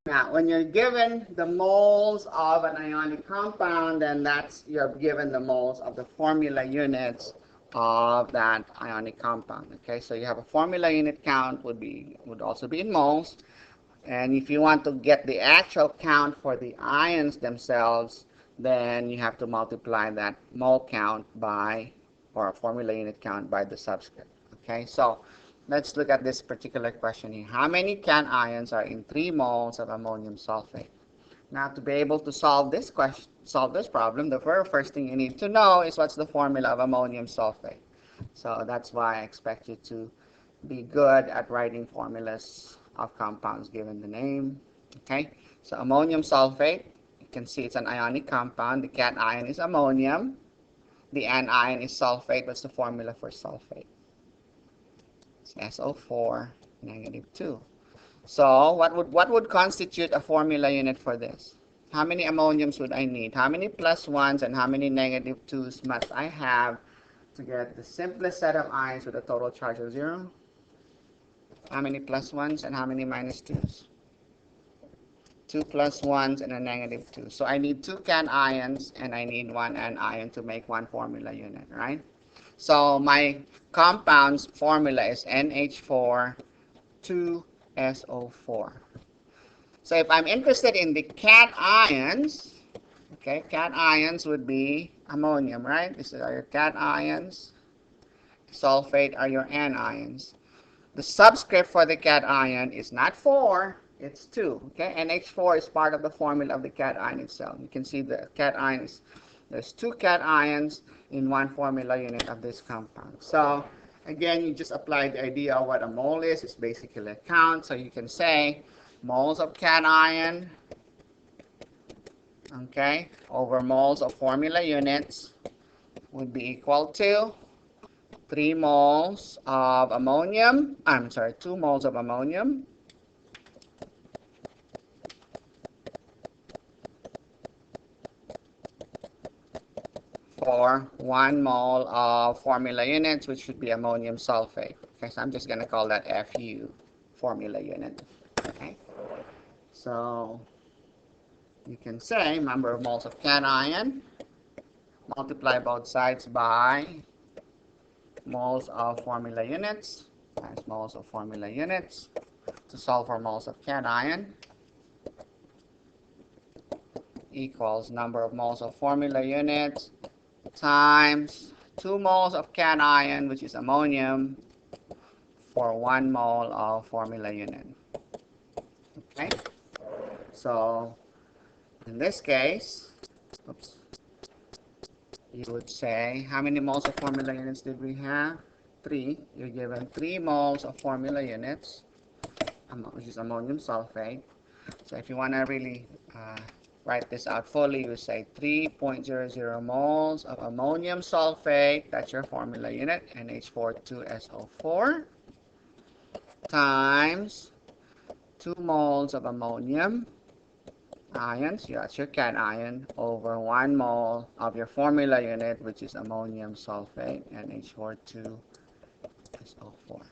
Now, when you're given the moles of an ionic compound, then you're given the moles of the formula units of that ionic compound. Okay, so you have a formula unit count would also be in moles, and if you want to get the actual count for the ions themselves, then you have to multiply that mole count by, or formula unit count by the subscript. Okay, so let's look at this particular question here. How many cations are in 3 moles of ammonium sulfate? Now, to be able to solve this problem, the very first thing you need to know is what's the formula of ammonium sulfate. So that's why I expect you to be good at writing formulas of compounds given the name. Okay, so ammonium sulfate, you can see it's an ionic compound. The cation is ammonium. The anion is sulfate. What's the formula for sulfate? SO4 -2. So what would constitute a formula unit for this? How many ammoniums would I need? How many plus ones and how many negative twos must I have to get the simplest set of ions with a total charge of 0? How many plus ones and how many minus twos? 2 plus ones and a negative 2. So I need 2 cations and I need 1 anion to make one formula unit, right? So my compound's formula is NH4 2SO4. So if I'm interested in the cations, okay, cations would be ammonium, right? These are your cations. Sulfate are your anions. The subscript for the cation is not 4, it's 2. Okay, NH4 is part of the formula of the cation itself. You can see the cations. There's 2 cations in one formula unit of this compound. So again, you just apply the idea of what a mole is. It's basically a count. So you can say moles of cation, okay, over moles of formula units would be equal to 3 moles of ammonium. I'm sorry, 2 moles of ammonium for 1 mole of formula units, which should be ammonium sulfate. Okay, so I'm just going to call that FU, formula unit. Okay, so you can say number of moles of cation, multiply both sides by moles of formula units, times moles of formula units, to solve for moles of cation, equals number of moles of formula units times 2 moles of cation, which is ammonium, for 1 mole of formula unit. Okay, so in this case, oops, you would say, how many moles of formula units did we have? 3. You're given 3 moles of formula units, which is ammonium sulfate. So if you want to really write this out fully, you say 3.00 moles of ammonium sulfate, that's your formula unit, NH42SO4, times 2 moles of ammonium ions, that's your cation, over 1 mole of your formula unit, which is ammonium sulfate, NH42SO4.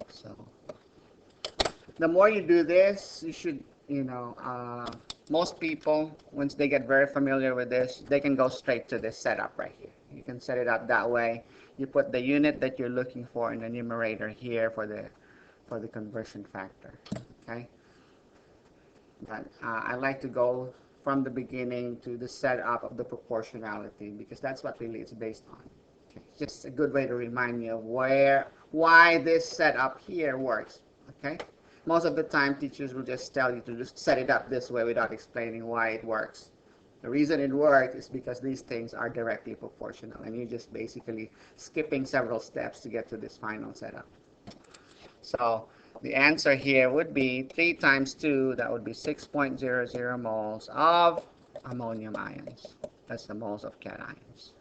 So the more you do this, you should, most people, once they get very familiar with this, they can go straight to this setup right here. You can set it up that way. You put the unit that you're looking for in the numerator here for the conversion factor. Okay. But I like to go from the beginning to the setup of the proportionality, because that's what really it's based on. Okay. Just a good way to remind you of why this setup here works. Okay. Most of the time, teachers will just tell you to just set it up this way without explaining why it works. The reason it works is because these things are directly proportional, and you're just basically skipping several steps to get to this final setup. So the answer here would be 3 times 2, that would be 6.00 moles of ammonium ions. That's the moles of cations.